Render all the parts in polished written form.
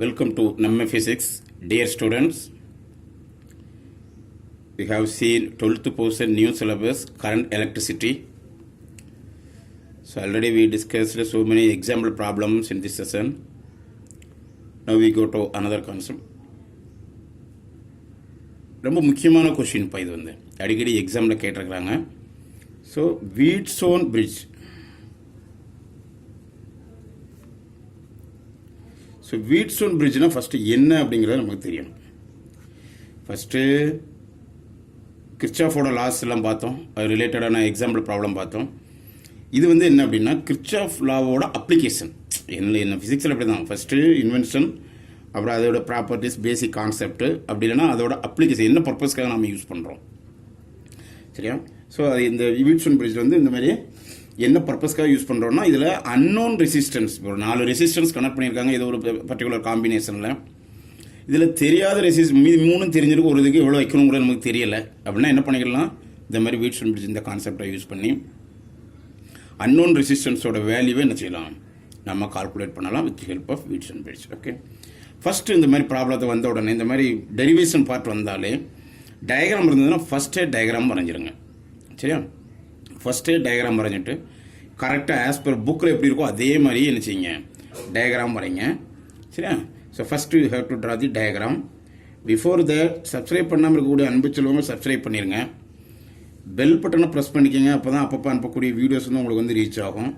Welcome to Namme Physics. Dear students, we have seen 12th portion new syllabus, current electricity. So already we discussed so many example problems in this session. Now we go to another concept. ரொம்ப முக்கியமான question இப்போ இது வந்து அடிக்கடி எக்ஸாமில் கேட்டிருக்கிறாங்க. So Wheatstone bridge. So Wheatstone பிரிட்ஜ்னா first என்ன அப்படிங்கிறது நமக்கு தெரியணும். ஃபஸ்ட்டு கிர்ச்சாஃபோட லாஸ் எல்லாம் பார்த்தோம், அது ரிலேட்டடான எக்ஸாம்பிள் ப்ராப்ளம் பார்த்தோம். இது வந்து என்ன அப்படின்னா கிர்ச்சாஃப் லாவோட அப்ளிகேஷன். என்ன ஃபிசிக்ஸில் அப்படி தான் ஃபஸ்ட்டு இன்வென்ஷன், அப்புறம் அதோட ப்ராப்பர்ட்டிஸ், பேசிக் கான்செப்ட், அப்படி இல்லைன்னா அதோட அப்ளிகேஷன் என்ன பர்பஸ்க்காக நம்ம யூஸ் பண்ணுறோம். சரியா? ஸோ அது இந்த வீட்ஸோன் பிரிட்ஜ் வந்து இந்த மாதிரி என்ன பர்பஸ்க்காக யூஸ் பண்ணுறோம்னா, இதில் அன்னோன் ரெசிஸ்டன்ஸ், ஒரு 4 ரெசிஸ்டன்ஸ் கனெக்ட் பண்ணியிருக்காங்க இது ஒரு பர்டிகுலர் காம்பினேஷனில். இதில் தெரியாத மீதி 3 தெரிஞ்சிருக்கு, ஒரு இதுக்கு எவ்வளோ வைக்கணுங்கிற நமக்கு தெரியலை அப்படின்னா என்ன பண்ணிக்கலாம், இந்த மாதிரி வீட்ஸோன் பிரிட்ஜ் இந்த கான்செப்டை யூஸ் பண்ணி அன்னோன் ரெசிஸ்டன்ஸோட வேல்யூவை என்ன செய்யலாம், நம்ம கால்குலேட் பண்ணலாம் with help of Wheatstone bridge. Okay, first இந்த மாதிரி ப்ராப்ளத்தை வந்த உடனே இந்த மாதிரி டெரிவேஷன் பார்ட் வந்தாலே டயக்ராம் இருந்ததுன்னா ஃபஸ்ட்டே டயக்ராம் வரைஞ்சிருங்க. சரியா? ஃபஸ்ட்டே டயக்ராம் வரைஞ்சிட்டு கரெக்டாக ஆஸ் பர் புக்கில் எப்படி இருக்கோ அதே மாதிரி என்ன செய்யுங்க, டயக்ராம் வரைங்க. சரியா? So first you have to draw the diagram. Before that subscribe பண்ணாமல் இருக்கக்கூடிய அன்பு செல்வங்க சப்ஸ்கிரைப் பண்ணிடுங்க. பெல் பட்டனை ப்ரெஸ் பண்ணிக்கோங்க, அப்போ தான் அப்பப்போ அனுப்பக்கூடிய வீடியோஸ் வந்து உங்களுக்கு வந்து ரீச் ஆகும்.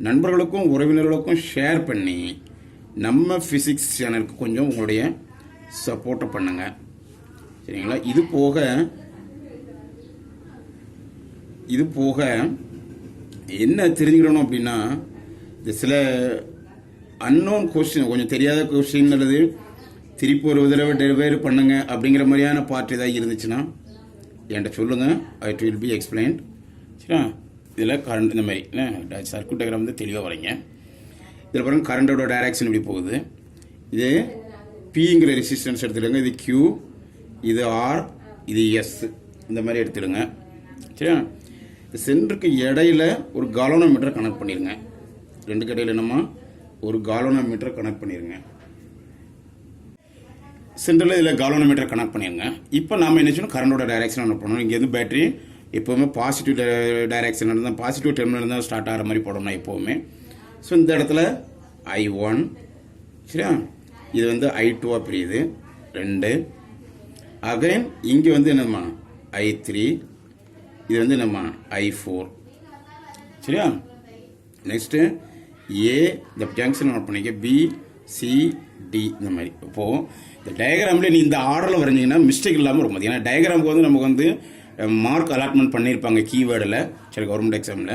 நண்பர்களுக்கும் உறவினர்களுக்கும் ஷேர் பண்ணி நம்ம ஃபிசிக்ஸ் சேனலுக்கு கொஞ்சம் உங்களுடைய சப்போர்ட்டை பண்ணுங்க. சரிங்களா? இது போக என்ன தெரிஞ்சுக்கணும் அப்படின்னா, இந்த சில அன்னோன் கொஸ்டின், கொஞ்சம் தெரியாத கொஸ்டின் அல்லது திருப்பி ஒரு தடவை டெலிவரி பண்ணுங்க அப்படிங்கிற மாதிரியான பார்ட் ஏதாவது இருந்துச்சுன்னா என்கிட்ட சொல்லுங்கள், இட் வில் பி எக்ஸ்பிளைன்ட். சரியா? இதில் கரண்ட் இந்த மாதிரி சர்க்யூட் டயக்ராம் வந்து தெளிவாக வரைங்க. இதில் பாருங்கள் கரண்டோட டைரக்ஷன் இப்படி போகுது. இது பிங்கிற ரெசிஸ்டன்ஸ் எடுத்துடுங்க, இது கியூ, இது ஆர், இது எஸ், இந்த மாதிரி எடுத்துடுங்க. சரியா? சென்டருக்கு இடையில ஒரு காலோனோமீட்டர் கனெக்ட் பண்ணிடுங்க. ரெண்டுக்கு இடையில என்னமா ஒரு காலோனோமீட்டர் கனெக்ட் பண்ணிடுங்க. சென்டரில் இதில் காலோனோமீட்டர் கனெக்ட் பண்ணிடுங்க. இப்போ நாம் என்ன செய்யணும், கரண்டோட டைரக்ஷன் என்ன பண்ணணும், இங்கேருந்து பேட்டரி எப்போவுமே பாசிட்டிவ் டைரக்ஷன் இருந்தால், பாசிட்டிவ் டெர்மினல் இருந்தால் ஸ்டார்ட் ஆகிற மாதிரி போடணும் எப்போவுமே. ஸோ இந்த இடத்துல I1, சரியா, இது வந்து I2 பிரியுது 2. அகைன் இங்கே வந்து என்னம்மா I3, இது வந்து என்னம்மா I4. சரியா? நெக்ஸ்ட்டு ஏ, இந்த ஜங்ஷன் நோட் பண்ணிக்க, பி, சி, டி, இந்த மாதிரி. இப்போது இந்த டயக்ராமில் நீ இந்த ஆர்டரில் வரைஞ்சிங்கன்னா மிஸ்டேக் இல்லாமல் இருக்கும். ஏன்னா டயக்ராமுக்கு வந்து நமக்கு வந்து மார்க் அலாட்மெண்ட் பண்ணியிருப்பாங்க கீவேர்டில், சரி, கவர்மெண்ட் எக்ஸாமில்.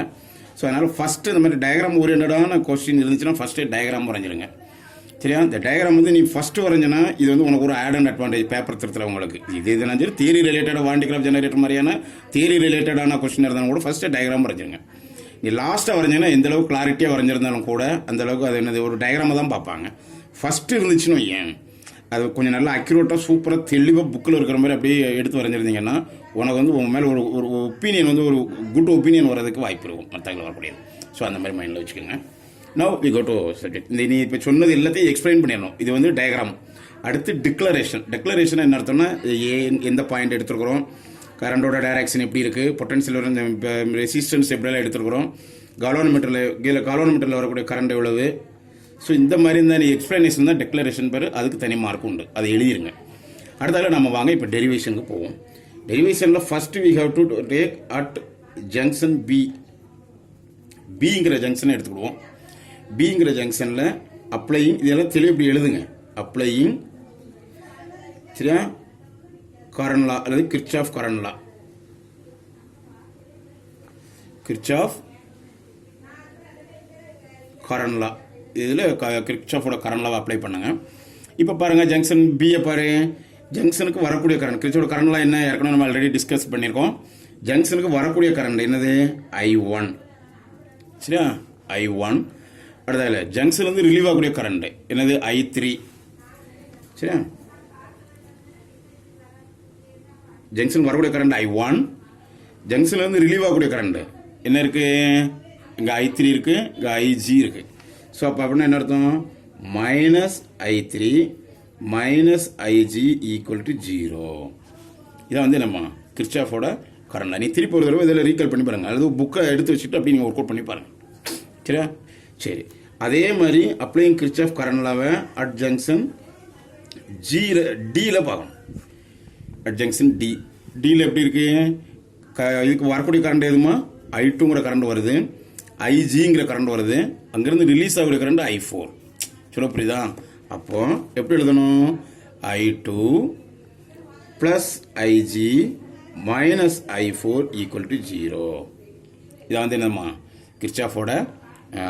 ஸோ அதனால் ஃபஸ்ட்டு இந்த மாதிரி டயக்ராம் ஓரியன்டான கொஸ்டின் இருந்துச்சுன்னா ஃபஸ்ட்டு டயக்ராம் வரைஞ்சிருங்க. சரியா? இந்த டயக்ராம் வந்து நீ ஃபஸ்ட்டு வரைஞ்சினா இது வந்து உனக்கு ஒரு ஆட் அண்ட் அட்வான்டேஜ் பேப்பர் திருத்துல உங்களுக்கு. இதெல்லாம் சரி, தியரி ரிலேட்டடாக வாண்டிகிராஃப் ஜெனரேட்டர் மாதிரியான தியரி ரிலேட்டடான கொஸ்டின் இருந்தாலும் கூட ஃபஸ்ட்டு டயக்ராம் வரைஞ்சிருங்க. நீ லாஸ்ட்டாக வரைஞ்சிங்கன்னா எந்த அளவுக்கு கிளாரிட்டியாக வரைஞ்சிருந்தாலும் கூட அந்தளவுக்கு அது என்னது ஒரு டயக்ராமை தான் பார்ப்பாங்க. ஃபஸ்ட்டு இருந்துச்சுன்னு ஏன் அது கொஞ்சம் நல்லா அக்யூரேட்டாக சூப்பராக தெளிவாக புக்கில் இருக்கிற மாதிரி அப்படியே எடுத்து வரைஞ்சிருந்தீங்கன்னா உனக்கு வந்து உங்கள் மேலே ஒரு ஒப்பீனியன் வந்து ஒரு குட் ஒப்பீனியன் வர்றதுக்கு வாய்ப்பு இருக்கும், மற்றவங்க வரக்கூடியது. ஸோ அந்த மாதிரி மைண்டில் வச்சுக்கோங்க. Now we go to subject. இந்த நீ இப்போ சொன்னது எல்லாத்தையும் எக்ஸ்பிளைன் பண்ணிடணும். இது வந்து டயக்ராம். அடுத்து டிக்ளரேஷன். டிக்ளரேஷன் என்ன அர்த்தம்னா, எந்த பாயிண்ட் எடுத்துருக்குறோம், கரண்டோட டைரக்ஷன் எப்படி இருக்குது, பொட்டன்ஷியல் ரெசிஸ்டன்ஸ் எப்படியெல்லாம் எடுத்துருக்குறோம், காலோனோமீட்டரில் வரக்கூடிய கரண்ட் எவ்வளவு. ஸோ இந்த மாதிரி இருந்தால் எக்ஸ்பிளனேஷன் தான் டிக்ளரேஷன் பேர். அதுக்கு தனி மார்க் உண்டு, அதை எழுதிருங்க. அடுத்தால நம்ம வாங்க இப்போ டெரிவேஷனுக்கு போவோம். டெரிவேஷனில் first we have to take at junction B. பிங்கிற ஜங்ஷனை எடுத்துக்கிடுவோம். பிங்கிற ஜங்ஷனில் அப்ளையிங், இதெல்லாம் தெளிவு இப்படி எழுதுங்க, அப்ளையிங், சரியா, கரண்ட் லா அல்லது Kirchhoff current law. Kirchhoff current law, இதில் கிர்ச்சாஃபோட கரண்ட் லாவை அப்ளை பண்ணுங்க. இப்போ பாருங்கள் ஜங்ஷன் பியை பாரு, ஜங்ஷனுக்கு வரக்கூடிய கரண்ட், கிர்ச்சாஃபோட கரண்ட் லா என்ன ஏற்கனவே நம்ம ஆல்ரெடி டிஸ்கஸ் பண்ணியிருக்கோம். ஜங்ஷனுக்கு வரக்கூடிய கரண்ட் என்னது, I1. சரியா? I1. அடுத்ததில் ஜங்ஷன்லேருந்து ரிலீவ் ஆகக்கூடிய கரண்ட் என்னது, I3. சரியா? ஜங்ஷன் வரக்கூடிய கரண்ட் I1, ஜங்ஷன்லேருந்து ரிலீவ் ஆகக்கூடிய கரண்ட் என்ன இருக்குது, இங்கே I3 இருக்குது, இங்கே IG இருக்குது. ஸோ அப்போ அப்படின்னா என்ன அர்த்தம், minus I3 minus IG equal to 0. இதான் வந்து நம்ம கிர்ச்சாஃபோட கரண்ட். நீ திருப்பி ஒரு தடவை இதில் ரீகால் பண்ணி பாருங்கள், அல்லது புக்கை எடுத்து வச்சுட்டு அப்படி நீங்கள் ஒர்க் அவுட் பண்ணி பாருங்கள். சரியா? சரி, அதே மாதிரி அப்ளைங் கிர்ச்சாஃப் கரண்ட் லாவை அட் ஜங்ஷன் டியில் பார்க்கணும். அட் ஜங்ஷன் டியில் எப்படி இருக்கு? இதுக்கு வரக்கூடிய கரண்ட் எதுமா? I2ங்கிற கரண்ட் வருது, ஐஜிங்கிற கரண்ட் வருது, அங்கேருந்து ரிலீஸ் ஆகிற கரண்ட் I4. சொல்ல புரியுதா? அப்போ எப்படி எழுதணும்? I2 plus IG minus I4 equal to 0. இதை வந்து என்னம்மா கிர்ச்சாஃபோட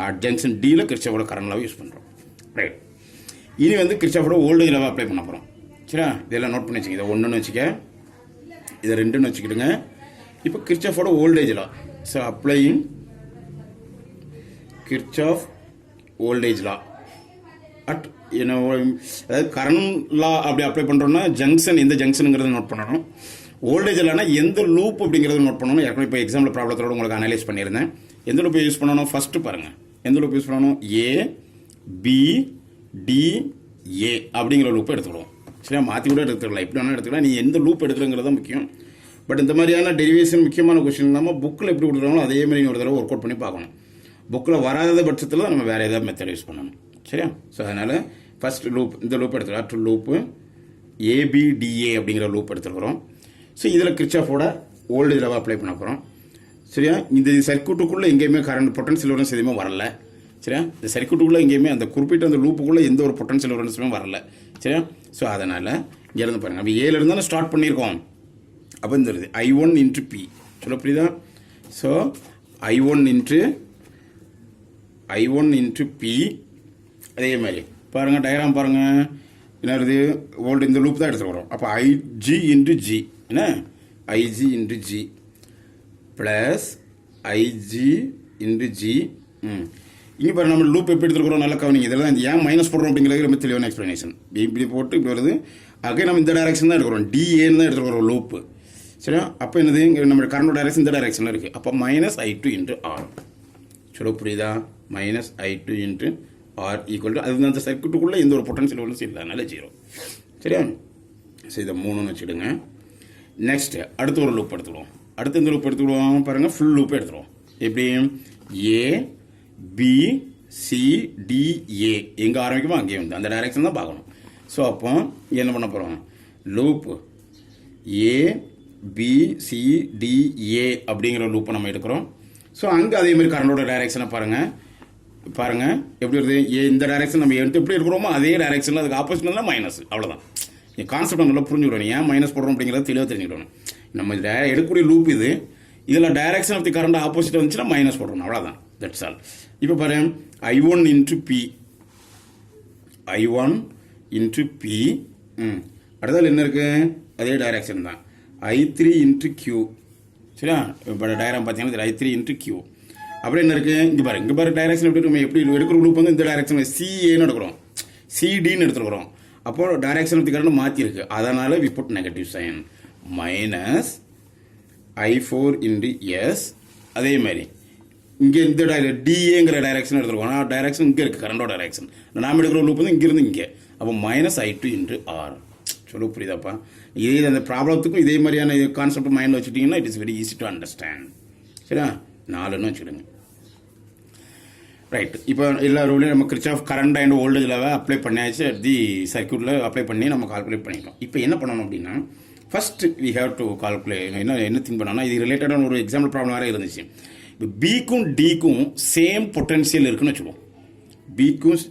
அட் ஜங்ஷன் டியில் கிர்ச்சாஃபோட கரண்ட் லாவை யூஸ் பண்ணுறோம். ரைட், இனி வந்து கிர்ச்சாஃபோட வோல்டேஜ் லாவை அப்ளை பண்ண போகிறோம். சரியா? இதெல்லாம் நோட் பண்ணி வச்சுங்க. இதை 1ன்னு வச்சுக்க, இதை 2ன்னு வச்சுக்கிடுங்க. இப்போ கிர்ச்சாஃபோட voltage law. So applying Kirchhoff voltage law at என்ன, அதாவது கரண்ட் லா அப்படி அப்ளை பண்ணுறோம்னா ஜங்ஷன் எந்த ஜங்ஷனுங்கிறத நோட் பண்ணணும். வோல்டேஜ் லானா எந்த லூப் அப்படிங்கிறத நோட் பண்ணணும். ஏற்கனவே இப்போ எக்ஸாம்பிள் ப்ராப்ளத்தோட உங்களுக்கு அனலைஸ் பண்ணியிருந்தேன். எந்த லூப் யூஸ் பண்ணணும்? ஃபஸ்ட்டு பாருங்கள், எந்த லூப் யூஸ் பண்ணணும்? ABDA அப்படிங்கிற லூப்பை எடுத்துக்கிடுவோம். சரியா? மாற்றி கூட எடுத்துக்கலாம், எப்படி வேணாலும் எடுத்துக்கலாம். நீ எந்த லூப் எடுத்துக்கிறங்கிறது முக்கியம். பட் இந்த மாதிரியான டெரிவேஷன் முக்கியமான கொஸ்டின் இல்லாமல் புக்கில் எப்படி கொடுக்குறாங்களோ அதே மாதிரி ஒரு தடவை ஒர்க் அவுட் பண்ணி பார்க்கணும். புக்கில் வராத பட்சத்தில் நம்ம வேறு ஏதாவது மெத்தட் யூஸ் பண்ணணும். சரியா? ஸோ அதனால் ஃபஸ்ட் லூப், இந்த லூப் எடுத்துக்கலாம். அடுத்த லூப்பு ABDA அப்படிங்கிற லூப் எடுத்துக்கிறோம். ஸோ இதில் கிர்ச்சாஃபோட வோல்டேஜ் லா அப்ளை பண்ண போகிறோம். சரியா? இந்த சர்க்யூட்டுக்குள்ளே எங்கேயுமே கரண்ட் பொட்டன்ஷியல் வரன்ஸ் எதுவுமே வரல. சரியா? இந்த சர்க்யூட்டுக்குள்ளே எங்கேயுமே அந்த குறிப்பிட்ட அந்த லூப்புக்குள்ளே எந்த ஒரு பொட்டன்ஷியல் வரன்ஸுமே வரல. சரியா? ஸோ அதனால் இங்கே இருந்து பாருங்கள், நம்ம ஏலேருந்து தானே ஸ்டார்ட் பண்ணியிருக்கோம். அப்போ இந்த I1 இன்ட்டு P. சொல்ல புரியுதா? So I1 into P. அதே மாதிரி பாருங்கள், டயக்ராம் பாருங்கள். என்ன வருது? வோல்ட் இந்த லூப் தான் எடுத்துக்கிறோம். அப்போ IG இன்ட்டு G, என்ன IG into G plus IG into G. இங்கே பாருங்கள், நம்ம லூப் எப்படி எடுத்துக்கிறோம் நல்லா கவனிங்க. இதெல்லாம் இந்த ஏன் மைனஸ் போடுறோம் அப்படிங்கிறது ரொம்ப தெளிவான எக்ஸ்ப்ளனேஷன். இப்படி போட்டு இப்படி வருது. அங்கே நம்ம இந்த டைரக்ஷன் தான் எடுக்கிறோம், DAன்னு தான் எடுத்துக்கிறோம் லூப்பு. சரியா? அப்போ என்னது? இங்கே நம்ம கரண்ட் டைரக்ஷன் இந்த டைரக்ஷனில் இருக்குது. அப்போ மைனஸ் I2 இன்ட்டு R. சொல்ல புரியுதா? Minus I2 into R equal to, அது அந்த சர்க்யூட்டுக்குள்ளே எந்த ஒரு பொட்டன்ஷியல் வரலும் இல்லை, அதனால 0. சரியா? சரி, இதை 3ன்னு வச்சுடுங்க. நெக்ஸ்ட் அடுத்த ஒரு லூப் எடுத்துடுவோம். அடுத்து இந்த லூப் எடுத்துக்கிடுவோம் பாருங்கள், ஃபுல் லூப் எடுத்துருவோம். எப்படி? ABCDA எங்கே ஆரம்பிக்குமோ அங்கேயே வந்து அந்த டைரக்ஷன் தான் பார்க்கணும். ஸோ அப்போ என்ன பண்ண போகிறோம்? லூப் ABCDA அப்படிங்கிற லூப்பை நம்ம எடுக்கிறோம். ஸோ அங்கே அதேமாதிரி கரண்டோட டைரக்ஷனை பாருங்கள் எப்படி வருது? இந்த டைரக்ஷன் நம்ம எடுத்து எப்படி எடுக்கிறோமோ அதே டைரக்ஷனில் அதுக்கு ஆப்போசிட் தான் மைனஸ். அவ்வளோதான். கான்செப்ட் நல்லா புரிஞ்சுக்கணும். ஏன் மைனஸ் போடுறோம் அப்படிங்கிறத தெளிவாக தெரிஞ்சுக்கணும். நம்ம எடுக்கக்கூடிய லூப் இது, இதில் direction of the current opposite வந்துச்சுன்னா மைனஸ் போடுறோம். அவ்வளோதான், தட்ஸ் ஆல். இப்போ பாரு, I1 இன்ட்டு P. அடுத்தது என்ன இருக்குது? அதே டைரக்ஷன் தான். I3 into Q. சரியா? இப்போ டயக்ராம் பார்த்தீங்கன்னா I3 இன்ட்டு Q. அப்புறம் என்ன இருக்குது? இங்கே பாரு டைரக்ஷன் எப்படி நம்ம எப்படி எடுக்கிற லூப் வந்து இந்த டைரக்ஷன் CAன்னு எடுக்கிறோம், CDன்னு எடுத்துக்கிறோம். அப்போ டைரக்ஷன் ஆஃப் தி கரண்ட் மாற்றிருக்கு. அதனால் we put negative sign minus I4 into S. அதே மாதிரி இங்கே இந்த DAங்கிற டைரக்ஷன் எடுத்துருக்கோம். ஆனால் டைரக்ஷன் இங்கே இருக்குது, கரண்டோட டைரக்ஷன். நாம் எடுக்கிற லூப் வந்து இங்கேருந்து இங்கே. அப்போ மைனஸ் I2 இன்ட்டு R. சொல்ல புரியுதாப்பா? இதே அந்த ப்ராப்ளத்துக்கும் இதே மாதிரியான கான்செப்ட் மைண்டில் வச்சுட்டிங்கன்னா it is very easy to understand. சரியா? 4ன்னு வச்சுடுங்க. ரைட், இப்போ எல்லா ரூலையும் நம்ம கிர்ச்சாஃப் கரண்ட் அண்ட் வோல்டேஜ் லாவை அப்ளை பண்ணியாச்சு. தி சர்க்யூட்டில் அப்ளை பண்ணி நம்ம கால்குலேட் பண்ணிட்டோம். இப்போ என்ன பண்ணணும் அப்படின்னா, first we have to calculate. என்ன திங்க் பண்ணோம்னா, இது ரிலேட்டடான ஒரு எக்ஸாம்பிள் ப்ராப்ளம் வேறு இருந்துச்சு. இப்போ பிக்கும் டிக்கும் சேம் பொட்டன்ஷியல் இருக்குன்னு வச்சுக்கோம். பிக்கும்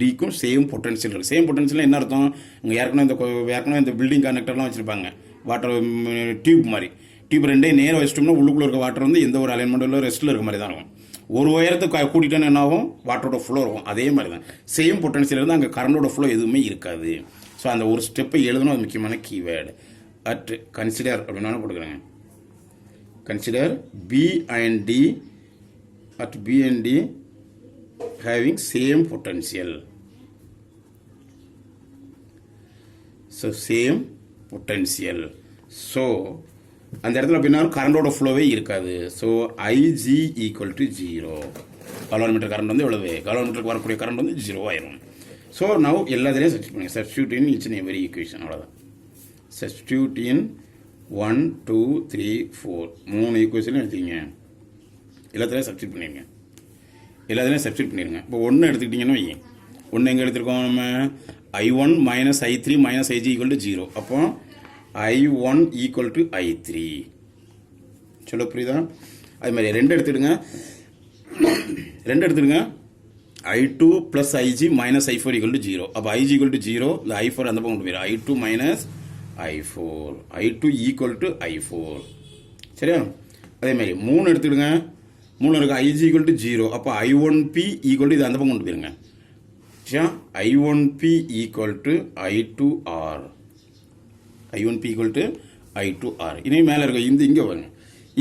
டிக்கும் சேம் பொட்டன்ஷியல் இருக்குது. சேம் பொட்டன்ஷியல் என்ன அர்த்தம்? உங்கள் ஏற்கனவே இந்த பில்டிங் கனெக்டர்லாம் வச்சுருப்பாங்க, வாட்டர் டியூப் மாதிரி. டியூப் ரெண்டே நேரம் வச்சிட்டோம்னா உள்ளுக்குள்ளே இருக்க வாட்டர் வந்து எந்த ஒரு அலைன்மெண்ட்டில் ரெஸ்ட்டில் இருக்க மாதிரி தான் இருக்கும். ஒரு உயரத்துக்கு கூட்டிட்டோன்னு என்ன ஆகும்? வாட்டரோட ஃப்ளோ இருக்கும். அதே மாதிரி தான் சேம் பொட்டன்ஷியல் இருந்தால் அங்கே கரண்டோட ஃப்ளோ எதுவுமே இருக்காது. ஸோ அந்த ஒரு ஸ்டெப்பை எழுதணும், அது முக்கியமான கீவேர்டு. அட் கன்சிடர் அப்படின்னா கொடுக்குறேங்க. Consider B and D at B and D having same potential. So same potential. So அந்த இடத்துல அப்படின்னா கரண்டோட ஃப்ளோவே இருக்காது. So IG equal to 0. Galvanometer current வந்து எவ்வளவு? காலோமீட்டருக்கு வரக்கூடிய கரண்ட் வந்து 0 ஆயிரும். ஸோ நவ் எல்லாத்துலேயும் சப்ஸ்டியூட் பண்ணுங்க. Substitute in each and every equation, அவ்வளோதான். சப்ஸ்டியூட் இன் 1 2 3 4 3 ஈக்குவேஷனும் எடுத்தீங்க, எல்லாத்துலேயும் சப்ஸ்டியூட் பண்ணிடுங்க. எல்லாத்துலேயும் சப்ஸ்டியூட் பண்ணிடுங்க. இப்போ 1 எடுத்துக்கிட்டிங்கன்னு வைங்க. 1 எங்கே எடுத்துருக்கோம் நம்ம? I1 minus I3 minus IG equal to 0. அப்போ I1 equal to I3. சொல்ல புரியுதா? அது மாதிரி 2 எடுத்துடுங்க. 2 எடுத்துடுங்க. I2 plus IG minus I4 equal to 0. அப்போ IG equal to 0, இந்த I4 அந்த பக்கம் கொண்டு போயிடும். I2 minus I4. I2 equal to I4. சரியா? அதே மாதிரி 3 எடுத்துடுங்க. 3 இருக்கு. IG equal to 0. அப்போ I1P equal to இது அந்த பக்கம் கொண்டு போயிருங்க. சரியா? I1P equal to I2R. I1P equal to I2R. இனி மேலே இருக்க இங்கே வாங்க.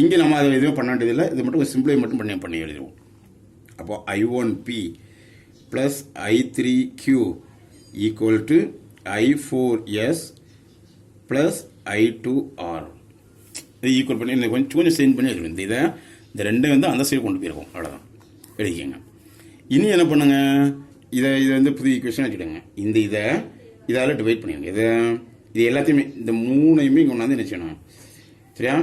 இங்கே நம்ம அதை எதுவும் பண்ண வேண்டியதில்லை. இது மட்டும் சிம்பிளை மட்டும் பண்ணி எழுதிடுவோம். அப்போ I1P plus I3Q equal to I4S plus I2R. இது ஈக்குவல் பண்ணி கொஞ்சம் சேஞ்ச் பண்ணி எழுதுவோம். இந்த ரெண்டும் வந்து அந்த சைடு கொண்டு போயிருக்கோம், அவ்வளோதான். எழுதிக்கங்க. இனி என்ன பண்ணுங்க, இதை புது ஈக்குவேஷன் வச்சுடுங்க. இதால் டிவைட் பண்ணிடுங்க. இது எல்லாத்தையுமே இந்த 3ஐயுமே இங்கே கொண்டாந்து என்ன செய்யணும்? சரியா?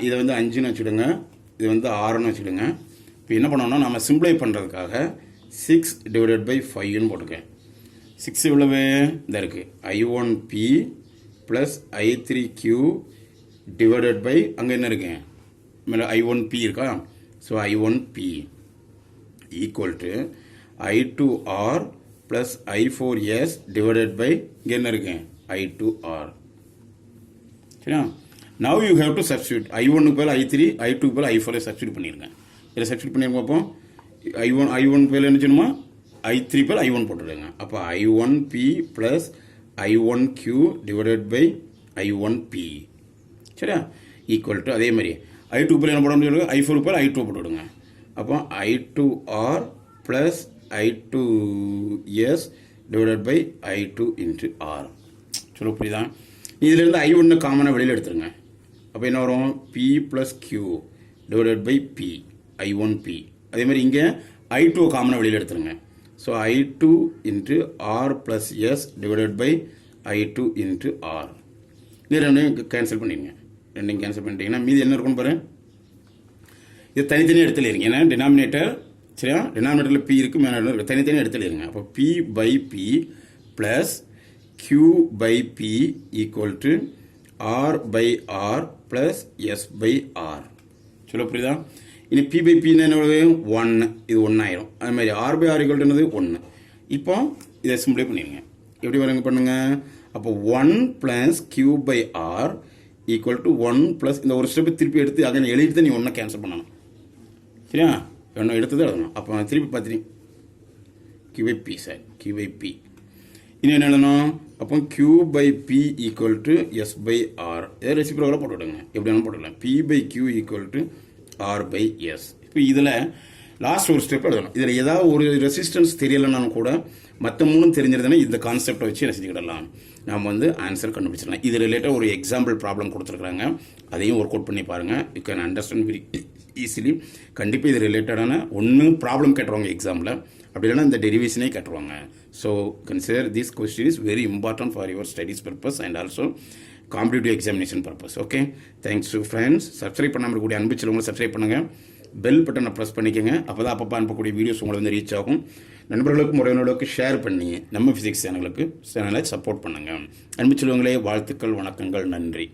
இதை வந்து 5ன்னு வச்சுடுங்க. இது வந்து 6ன்னு வச்சுடுங்க. இப்போ என்ன பண்ணோம்னா நம்ம சிம்பிளை பண்ணுறதுக்காக 6 divided by 5ன்னு போட்டுக்கேன். 6 எவ்வளவு இந்த இருக்குது? I1P plus I3Q divided by அங்கே என்ன இருக்கு? மேலே I1P இருக்கா? So I1P equal to I2R plus I4S divided by இங்கே என்ன இருக்கு? I2R. சரியா? Now you have to substitute. I1 பேர் I3, I2 பேர் I4 சப்ஸ்டியூட் பண்ணிடுங்க. இதில் சப்ஸ்டியூட் பண்ணிருங்க. அப்போ I1 பேர் என்ன செய்யணுமா? I3 பேர் I1 போட்டுடுங்க. அப்போ I1P plus I1Q divided by I1P. சரியா? ஈக்குவல் டு அதே மாதிரி I2 பேர் என்ன போட முடியாது? I4 பேர் I2 போட்டுவிடுங்க. அப்போ I2R plus I2S divided by I2 into R. சொல்ல புரியுதா? இதிலிருந்து I1 காமனாக வெளியில் எடுத்துருங்க. அப்போ என்ன வரும்? P plus Q divided by P, I1P. அதே மாதிரி இங்கே I2 காமனாக வெளியில் எடுத்துருங்க. So I2 into R plus S divided by I2 into R. இது ரெண்டையும் கேன்சல் பண்ணிடுங்க. ரெண்டையும் கேன்சல் பண்ணிட்டீங்கன்னா மீதி என்ன இருக்குன்னு பாரு. இது தனித்தனியாக எடுத்துலிருங்க. ஏன்னா டினாமினேட்டர், சரியா? டினாமினேட்டரில் P இருக்குது, மேலே இருக்குது. தனித்தனியாக எடுத்துலிருங்க. அப்போ P by P plus Q by P equal to R by R plus S by R. சொல்ல புரியுதா? இனி P by P என்ன? 1. இது 1 ஆயிரும். அது மாதிரி R by R equal to 1. இப்போ இதை சிம்பிளை பண்ணிடுங்க. எப்படி வருங்க பண்ணுங்க? அப்போ 1 plus Q by R equal to 1 plus இந்த ஒரு ஸ்டெப் திருப்பி எடுத்து அதை எழுதிட்டு நீ 1 கேன்சல் பண்ணணும். சரியா? ஒன்று எடுத்தது எழுதணும். அப்போ திருப்பி பார்த்துட்டு Q by P sir, Q by P. இனி என்ன எழுதணும்? அப்போ Q by P equal to S by R. இதை ரெசிப்ரோக்கலாக போட்டு விடுங்க. எப்படி வேணும் போட்டுக்கலாம். P by Q equal to R by S. இப்போ இதில் லாஸ்ட் ஒரு ஸ்டெப் எழுதணும். இதில் ஏதாவது ஒரு ரெசிஸ்டன்ஸ் தெரியலைனாலும் கூட மற்ற 3 தெரிஞ்சிருந்தேன்னா இந்த கான்செப்டை வச்சு ரசிக்கிடலாம். நாம் வந்து ஆன்சர் கண்டுபிடிச்சிடலாம். இது ரிலேட்டாக ஒரு எக்ஸாம்பிள் ப்ராப்ளம் கொடுத்துருக்குறாங்க. அதையும் ஒர்க் அவுட் பண்ணி பாருங்கள். You can understand very easily. கண்டிப்பாக இது ரிலேட்டடான ஒன்று ப்ராப்ளம் கேட்டுருவாங்க எக்ஸாமில், அப்படி இல்லைன்னா இந்த டெரிவேஷனே கேட்டுருவாங்க. So consider this question is very important for your studies purpose and also competitive examination purpose. Okay, thanks to friends. Subscribe பண்ணாமல் இருக்கக்கூடிய அனுப்பிச்சவங்களை சப்ஸ்கிரைப் பண்ணுங்கள். பெல் பட்டனை ப்ரெஸ் பண்ணிக்கோங்க. அப்போ தான் அப்பப்போ அனுப்பக்கூடிய வீடியோஸ் உங்களை வந்து ரீச் ஆகும். நண்பர்களுக்கும் உறவினர்களுக்கு ஷேர் பண்ணி நம்ம ஃபிசிக்ஸ் சேனலை சப்போர்ட் பண்ணுங்கள். அனுப்பிச்சவங்களே வாழ்த்துக்கள், வணக்கங்கள், நன்றி.